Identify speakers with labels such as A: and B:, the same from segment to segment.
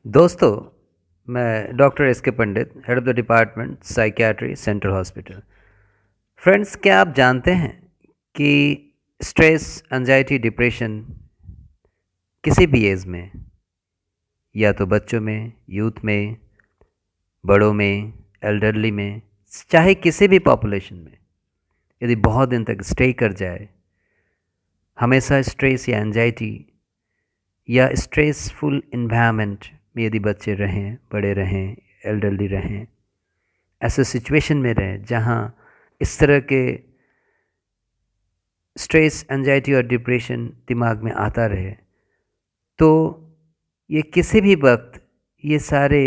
A: दोस्तों, मैं doctor S K Pandit, head of the department psychiatry, central hospital. Friends, क्या आप जानते हैं कि स्ट्रेस, एंजाइटी, डिप्रेशन किसी भी एज में, या तो बच्चों में, यूथ में, बड़ों में, एल्डरली में, चाहे किसी भी पॉपुलेशन में, यदि बहुत दिन तक स्टे कर जाए, हमेशा स्ट्रेस या एंजाइटी या स्ट्रेसफुल इन्वायरमेंट में यदि बच्चे रहें, बड़े रहें, एल्डरली रहें, ऐसे सिचुएशन में रहें जहाँ इस तरह के स्ट्रेस, एंजाइटी और डिप्रेशन दिमाग में आता रहे, तो ये किसी भी वक्त ये सारे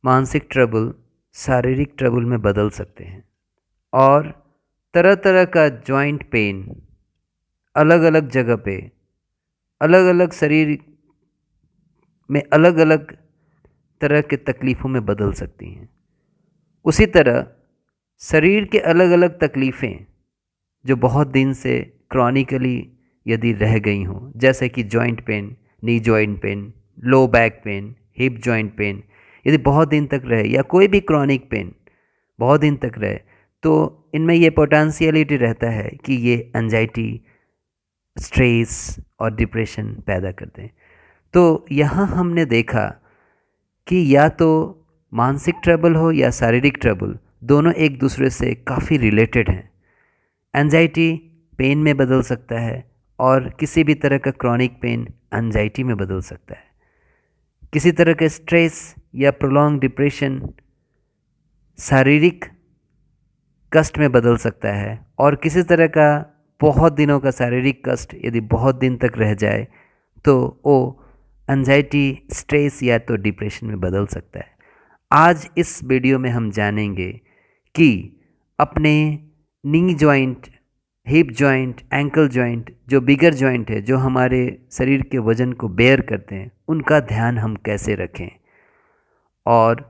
A: मानसिक ट्रबल शारीरिक ट्रबल में बदल सकते हैं। और तरह तरह का जॉइंट पेन अलग अलग जगह पे, अलग अलग शरीर में अलग अलग तरह के तकलीफ़ों में बदल सकती हैं। उसी तरह शरीर के अलग अलग तकलीफ़ें जो बहुत दिन से क्रॉनिकली यदि रह गई हों, जैसे कि joint pain, knee joint pain, low back pain, hip joint pain, यदि बहुत दिन तक रहे, या कोई भी क्रॉनिक पेन बहुत दिन तक रहे, तो इनमें ये पोटेंशियलिटी रहता है कि ये एंजाइटी, स्ट्रेस और डिप्रेशन पैदा करते हैं। तो यहाँ हमने देखा कि या तो मानसिक ट्रबल हो या शारीरिक ट्रबल, दोनों एक दूसरे से काफ़ी रिलेटेड हैं। एंजाइटी पेन में बदल सकता है और किसी भी तरह का क्रॉनिक पेन एंजाइटी में बदल सकता है। किसी तरह का स्ट्रेस या प्रोलॉन्ग डिप्रेशन शारीरिक कष्ट में बदल सकता है, और किसी तरह का बहुत दिनों का शारीरिक कष्ट यदि बहुत दिन तक रह जाए तो वो एंजाइटी, स्ट्रेस या तो डिप्रेशन में बदल सकता है। आज इस वीडियो में हम जानेंगे कि अपने knee joint, hip joint, ankle joint, जो बिगर जॉइंट है, जो हमारे शरीर के वजन को बेयर करते हैं, उनका ध्यान हम कैसे रखें। और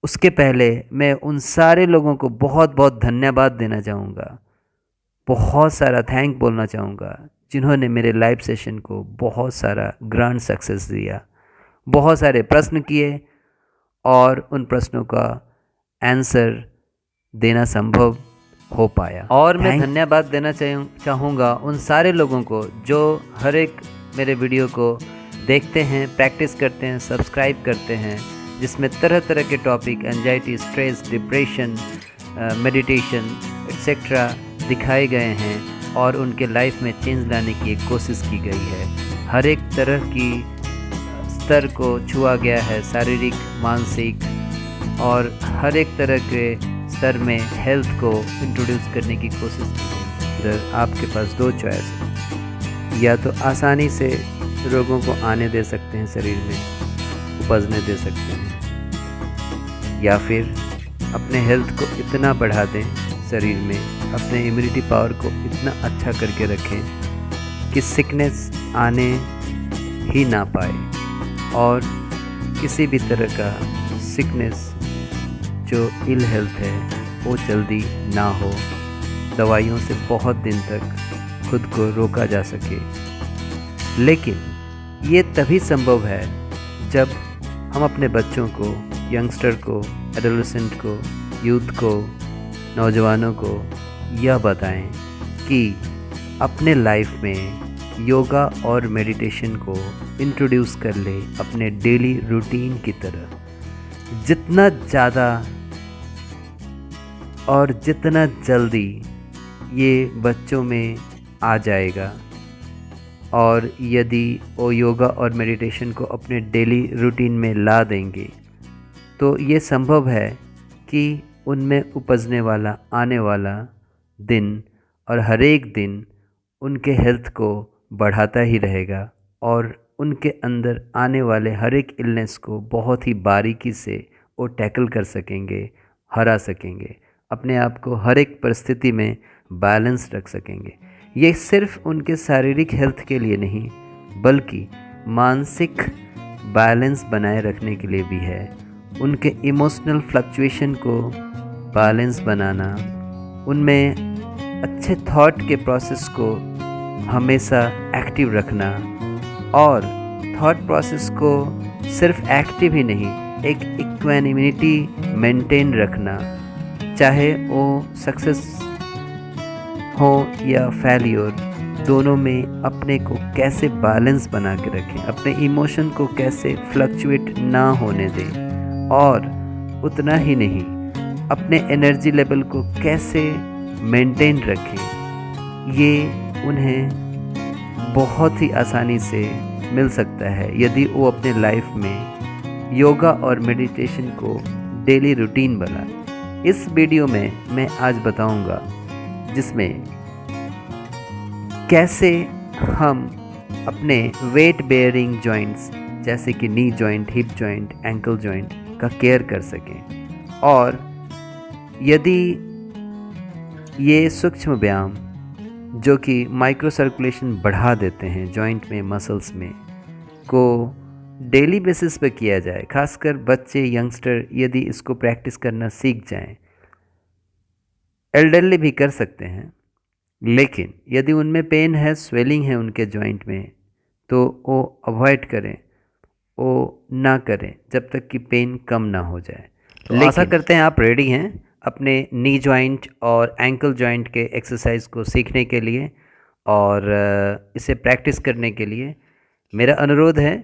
A: उसके पहले मैं उन सारे लोगों को बहुत बहुत धन्यवाद देना चाहूँगा, बहुत सारा थैंक बोलना चाहूँगा, जिन्होंने मेरे लाइव सेशन को बहुत सारा ग्रैंड सक्सेस दिया, बहुत सारे प्रश्न किए और उन प्रश्नों का आंसर देना संभव हो पाया। और मैं धन्यवाद देना चाहूँगा उन सारे लोगों को जो हर एक मेरे वीडियो को देखते हैं, प्रैक्टिस करते हैं, सब्सक्राइब करते हैं, जिसमें तरह तरह के topic, anxiety, stress, depression, meditation etcetera दिखाए गए हैं और उनके लाइफ में चेंज लाने की एक कोशिश की गई है। हर एक तरह की स्तर को छुआ गया है, शारीरिक, मानसिक, और हर एक तरह के स्तर में हेल्थ को इंट्रोड्यूस करने की कोशिश की गई। इधर आपके पास दो चॉइस है, या तो आसानी से रोगों को आने दे सकते हैं, शरीर में उपजने दे सकते हैं, या फिर अपने हेल्थ को इतना बढ़ा दें शरीर में, अपने इम्यूनिटी पावर को इतना अच्छा करके रखें कि सिकनेस आने ही ना पाए, और किसी भी तरह का सिकनेस जो इल हेल्थ है वो जल्दी ना हो, दवाइयों से बहुत दिन तक खुद को रोका जा सके। लेकिन ये तभी संभव है जब हम अपने बच्चों को, यंगस्टर को, एडोलेसेंट को, यूथ को, नौजवानों को यह बताएं कि अपने लाइफ में योगा और मेडिटेशन को इंट्रोड्यूस कर ले अपने डेली रूटीन की तरह। जितना ज़्यादा और जितना जल्दी ये बच्चों में आ जाएगा, और यदि वो योगा और मेडिटेशन को अपने डेली रूटीन में ला देंगे, तो ये संभव है कि उनमें उपजने वाला आने वाला दिन और हर एक दिन उनके हेल्थ को बढ़ाता ही रहेगा, और उनके अंदर आने वाले हर एक इलनेस को बहुत ही बारीकी से वो टैकल कर सकेंगे, हरा सकेंगे, अपने आप को हर एक परिस्थिति में बैलेंस रख सकेंगे। ये सिर्फ उनके शारीरिक हेल्थ के लिए नहीं, बल्कि मानसिक बैलेंस बनाए रखने के लिए भी है। उनके इमोशनल फ्लक्चुएशन को बैलेंस बनाना, उनमें अच्छे थॉट के प्रोसेस को हमेशा एक्टिव रखना, और थॉट प्रोसेस को सिर्फ एक्टिव ही नहीं, एक इक्वेनिमिटी मेंटेन रखना, चाहे वो सक्सेस हो या फेल्योर, दोनों में अपने को कैसे बैलेंस बना के रखें, अपने इमोशन को कैसे फ्लक्चुएट ना होने दें, और उतना ही नहीं, अपने एनर्जी लेवल को कैसे मेंटेन रखें, ये उन्हें बहुत ही आसानी से मिल सकता है यदि वो अपने लाइफ में योगा और मेडिटेशन को डेली रूटीन बनाए। इस वीडियो में मैं आज बताऊंगा जिसमें कैसे हम अपने वेट बेयरिंग जॉइंट्स जैसे कि knee joint, hip joint, ankle joint का केयर कर सकें, और यदि ये सूक्ष्म व्यायाम जो कि माइक्रो सर्कुलेशन बढ़ा देते हैं जॉइंट में, मसल्स में, को डेली बेसिस पे किया जाए, खासकर बच्चे, यंगस्टर यदि इसको प्रैक्टिस करना सीख जाएं, एल्डरली भी कर सकते हैं, लेकिन यदि उनमें पेन है, स्वेलिंग है उनके जॉइंट में, तो वो अवॉइड करें, वो ना करें जब तक कि पेन कम ना हो जाए। तो आशा करते हैं आप रेडी हैं अपने नी जॉइंट और एंकल जॉइंट के एक्सरसाइज को सीखने के लिए और इसे प्रैक्टिस करने के लिए। मेरा अनुरोध है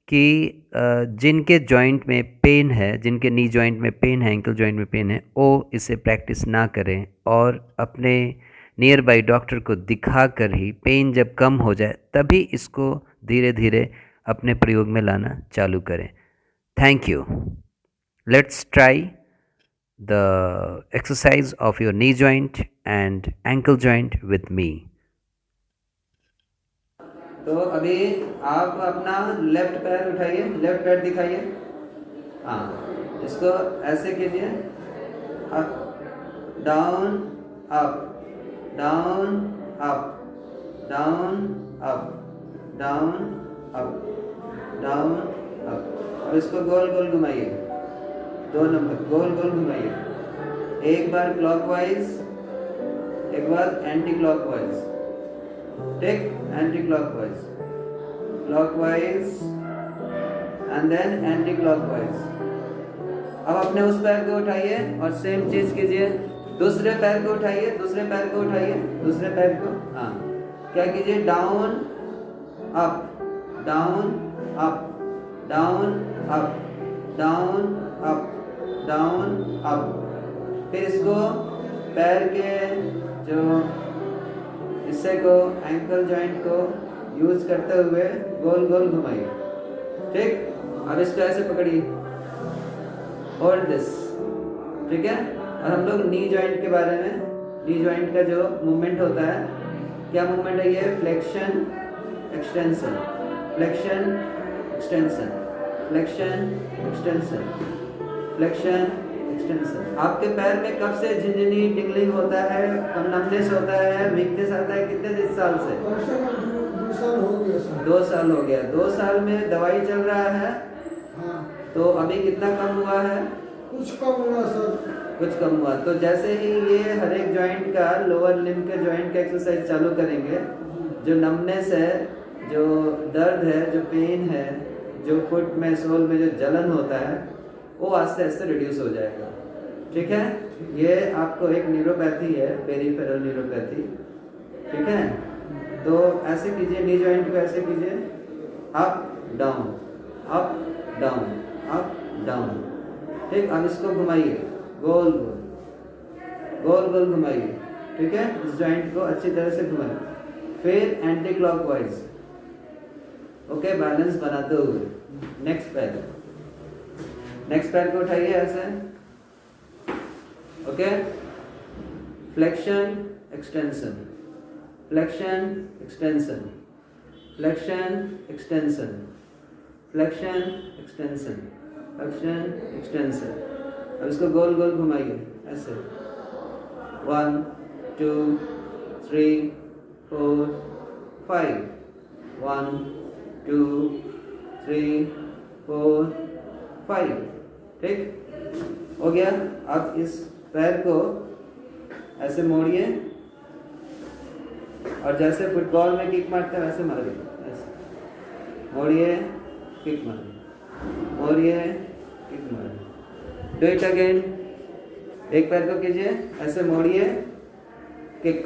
A: कि जिनके जॉइंट में पेन है, जिनके नी जॉइंट में पेन है, एंकल जॉइंट में पेन है, वो इसे प्रैक्टिस ना करें और अपने नियर बाई डॉक्टर को दिखा कर ही पेन जब कम हो जाए तभी इसको धीरे धीरे अपने प्रयोग में लाना चालू करें। Thank you. Let's try the exercise of your knee joint and ankle joint with me.
B: तो अभी आप अपना लेफ्ट पैर उठाइए, लेफ्ट पैर दिखाइए। हाँ, इसको ऐसे कीजिए, up down up down up down up down up down up. अब इसको गोल गोल घुमाइए, 2 नंबर गोल गोल घुमाइए, एक बार क्लॉकवाइज, एक बार एंटी क्लॉकवाइज, ठीक, anticlockwise, clockwise and then anticlockwise. अब अपने उस पैर को उठाइए और सेम चीज कीजिए, दूसरे पैर को उठाइए, दूसरे पैर को उठाइए, दूसरे पैर को, हाँ, क्या कीजिए, down up down up down up down up down up. फिर इसको पैर के जो हिस्से को, एंकल जॉइंट को यूज करते हुए गोल गोल घुमाइए, ठीक। अब इसको ऐसे पकड़िए, होल्ड दिस, ठीक है। और हम लोग नी जॉइंट के बारे में, नी जॉइंट का जो मूवमेंट होता है, क्या मूवमेंट है ये, flexion extension, flexion extension, flexion extension, flexion extension. आपके पैर में कब से झिंझनी टिंगलिंग होता है, कम नमनेस होता है, वीकनेस आता है, कितने साल से?
C: 2 साल हो गया सर।
B: 2 साल हो गया। 2 साल में दवाई चल रहा है?
C: हाँ।
B: तो अभी कितना कम हुआ है?
C: कुछ कम हुआ सर।
B: कुछ कम हुआ। तो जैसे ही ये हर एक जॉइंट का, लोअर लिम्ब के जॉइंट का एक्सरसाइज चालू करेंगे, जो नमनेस है, जो दर्द है, जो पेन है, जो फुट में, सोल में जो जलन होता है, वो आस्ते आस्ते रिड्यूस हो जाएगा, ठीक है। ये आपको एक न्यूरोपैथी है, पेरिफेरल न्यूरोपैथी, ठीक है। तो ऐसे कीजिए, नी जॉइंट को ऐसे कीजिए, up down up down up down, ठीक। अब इसको घुमाइए, गोल गोल गोल गोल घुमाइए, ठीक है। इस जॉइंट को अच्छी तरह से घुमाइए, फिर एंटी क्लॉकवाइज, ओके, बैलेंस बनाते हुए। नेक्स्ट पैर को उठाइए ऐसे, okay, flexion extension, flexion extension, flexion extension, flexion extension, flexion extension. अब इसको गोल गोल घुमाइए ऐसे, 1 2 3 4 5, 1 2 3 4 5, ठीक हो गया। अब इस पैर को ऐसे मोड़िए और जैसे फुटबॉल में किक मारते हैं वैसे मारिए, ऐसे मोड़िए, किक मारिए, मोड़िए, किक मार। Do it again. एक पैर को कीजिए, ऐसे मोड़िए, किक,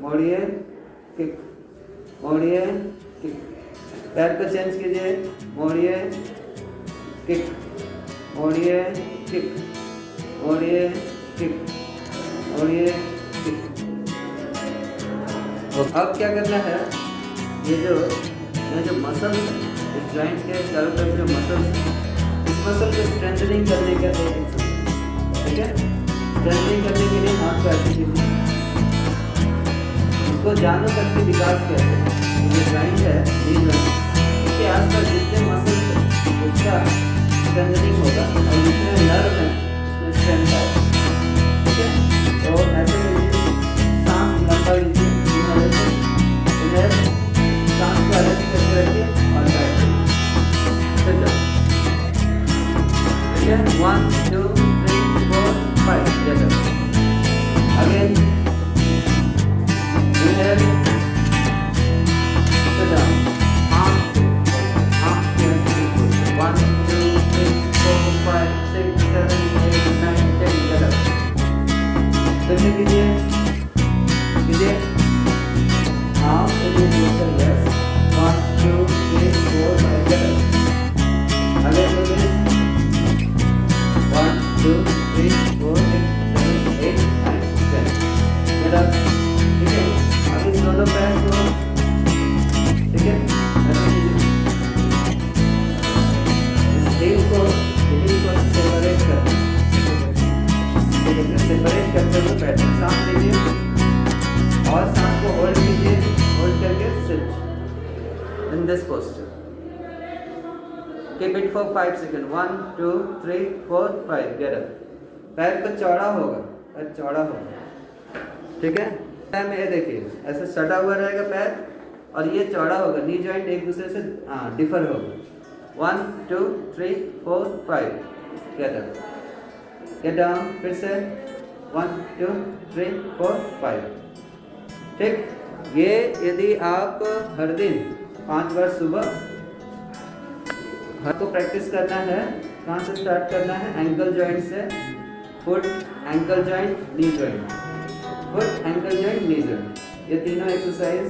B: मोड़िए, किक, मोड़िए, किक। पैर को चेंज कीजिए, मोड़िए, किक, मोड़िए, किक, मोड़िए, किक, मोड़िए, किक। अब क्या करना है, ये जो मसल्स है, इस जॉइंट के चारों तरफ जो मसल्स है, इस मसल को स्ट्रेंथनिंग करने का एक एक्सरसाइज, ठीक है। स्ट्रेंथनिंग करने के लिए हाथ को ऐसे कीजिए, इसको जानो शक्ति विकास कहते हैं। ये जॉइंट है, ये जॉइंट, इसके आसपास जितने मसल्स है उसका स्ट्रेंथनिंग होगा और जितने नर्व हैं उसमें स्ट्रेंथ आएगा, ठीक है। तो ऐसे कीजिए, सांस लंबा लीजिए, इधर सांस को अलग करके रखिए और बैठिए, ठीक है। 1 2 3 4 5 get up again, inhale, sit down, half 1 2 3 4 5 6 7 8 9 10 get up। फिर से कीजिए, half yes, 1 2 3 4 5 get up again, 1 2 3 4 6 7 8 9 10 get up, ठीक है। अब इस दोनों पैर को, ठीक है, ऐसे कीजिए, इस हील को सेपरेट करना, सेपरेट करते हुए बैठे, सांस लीजिए और सांस को होल्ड कीजिए, होल्ड करके sit in this posture, keep it for 5 second, 1 2 3 4 5 get up. पैर को चौड़ा होगा, पैर चौड़ा होगा, ठीक है। टाइम में ये देखिए, ऐसे सटा हुआ रहेगा पैर और ये चौड़ा होगा, नी जॉइंट एक दूसरे से डिफर होगा। 1 2 3 4 5 गेट अप, गेट डाउन, फिर से 1 2 3 4 5, ठीक। ये यदि आप हर दिन 5 बार सुबह को प्रैक्टिस करना है, कहाँ से स्टार्ट करना है, एंकल जॉइंट से, foot ankle joint knee joint, foot ankle joint knee joint, ये तीनों एक्सरसाइज